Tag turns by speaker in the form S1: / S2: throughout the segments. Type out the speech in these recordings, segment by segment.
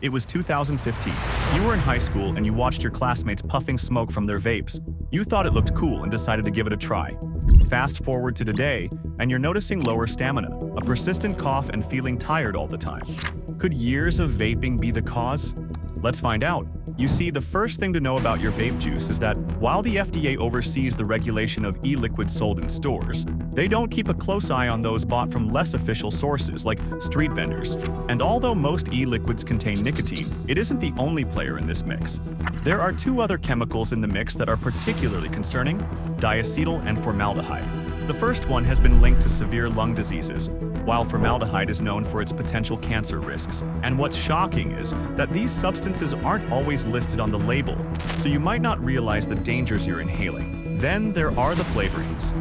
S1: It was 2015. You were in high school and you watched your classmates puffing smoke from their vapes. You thought it looked cool and decided to give it a try. Fast forward to today, and you're noticing lower stamina, a persistent cough, and feeling tired all the time. Could years of vaping be the cause? Let's find out. You see, the first thing to know about your vape juice is that while the FDA oversees the regulation of e-liquids sold in stores, they don't keep a close eye on those bought from less official sources like street vendors. And although most e-liquids contain nicotine, it isn't the only player in this mix. There are two other chemicals in the mix that are particularly concerning: diacetyl and formaldehyde. The first one has been linked to severe lung diseases, while formaldehyde is known for its potential cancer risks. And what's shocking is that these substances aren't always listed on the label, so you might not realize the dangers you're inhaling. Then there are the flavorings.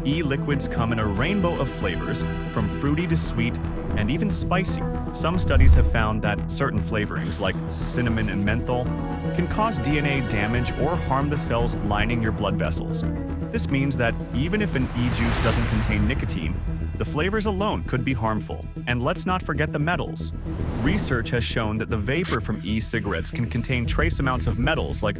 S1: E-liquids come in a rainbow of flavors, from fruity to sweet and even spicy. Some studies have found that certain flavorings, like cinnamon and menthol, can cause DNA damage or harm the cells lining your blood vessels. This means that even if an e-juice doesn't contain nicotine, the flavors alone could be harmful. And let's not forget the metals. Research has shown that the vapor from e-cigarettes can contain trace amounts of metals like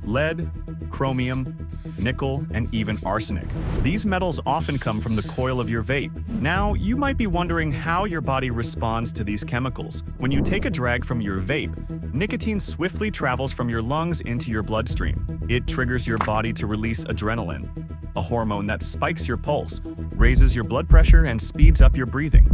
S1: lead, chromium, nickel, and even arsenic. These metals often come from the coil of your vape. Now, you might be wondering how your body responds to these chemicals. When you take a drag from your vape, nicotine swiftly travels from your lungs into your bloodstream. It triggers your body to release adrenaline, a hormone that spikes your pulse, raises your blood pressure, and speeds up your breathing.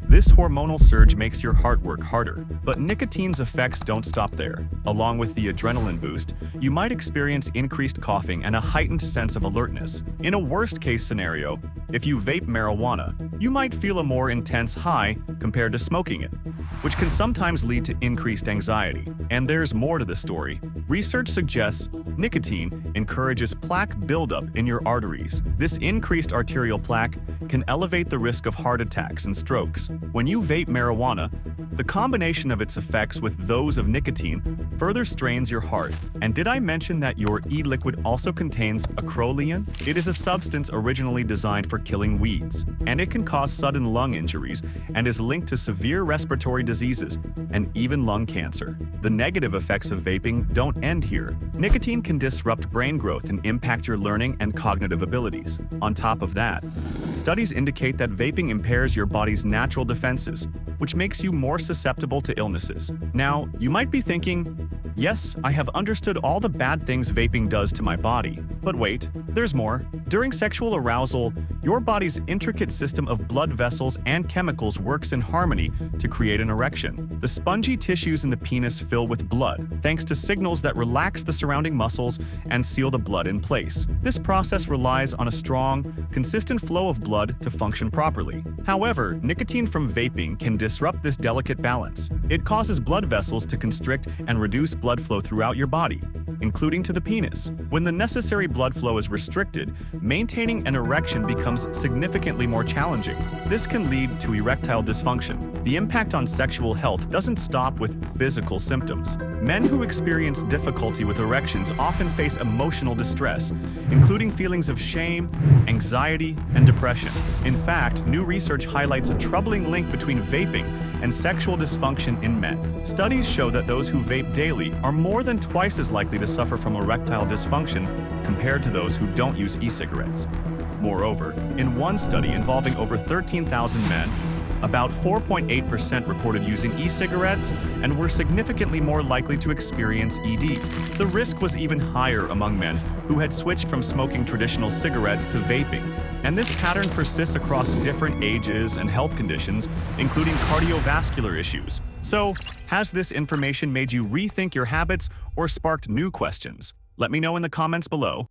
S1: This hormonal surge makes your heart work harder. But nicotine's effects don't stop there. Along with the adrenaline boost, you might experience increased coughing and a heightened sense of alertness. In a worst-case scenario, if you vape marijuana, you might feel a more intense high compared to smoking it, which can sometimes lead to increased anxiety. And there's more to the story. Research suggests nicotine encourages plaque buildup in your arteries. This increased arterial plaque can elevate the risk of heart attacks and strokes. When you vape marijuana, the combination of its effects with those of nicotine further strains your heart. And did I mention that your e-liquid also contains acrolein? It is a substance originally designed for killing weeds, and it can cause sudden lung injuries and is linked to severe respiratory diseases and even lung cancer. The negative effects of vaping don't end here. Nicotine can disrupt brain growth and impact your learning and cognitive abilities. On top of that, studies indicate that vaping impairs your body's natural defenses, which makes you more susceptible to illnesses. Now, you might be thinking, yes, I have understood all the bad things vaping does to my body. But wait, there's more. During sexual arousal, your body's intricate system of blood vessels and chemicals works in harmony to create an erection. The spongy tissues in the penis fill with blood, thanks to signals that relax the surrounding muscles and seal the blood in place. This process relies on a strong, consistent flow of blood to function properly. However, nicotine from vaping can disrupt this delicate balance. It causes blood vessels to constrict and reduce blood flow throughout your body, including to the penis. When the necessary blood flow is restricted, maintaining an erection becomes significantly more challenging. This can lead to erectile dysfunction. The impact on sexual health doesn't stop with physical symptoms. Men who experience difficulty with erections often face emotional distress, including feelings of shame, anxiety, and depression. In fact, new research highlights a troubling link between vaping and sexual dysfunction in men. Studies show that those who vape daily are more than twice as likely to suffer from erectile dysfunction compared to those who don't use e-cigarettes. Moreover, in one study involving over 13,000 men, about 4.8% reported using e-cigarettes and were significantly more likely to experience ED. The risk was even higher among men who had switched from smoking traditional cigarettes to vaping. And this pattern persists across different ages and health conditions, including cardiovascular issues. So, has this information made you rethink your habits or sparked new questions? Let me know in the comments below.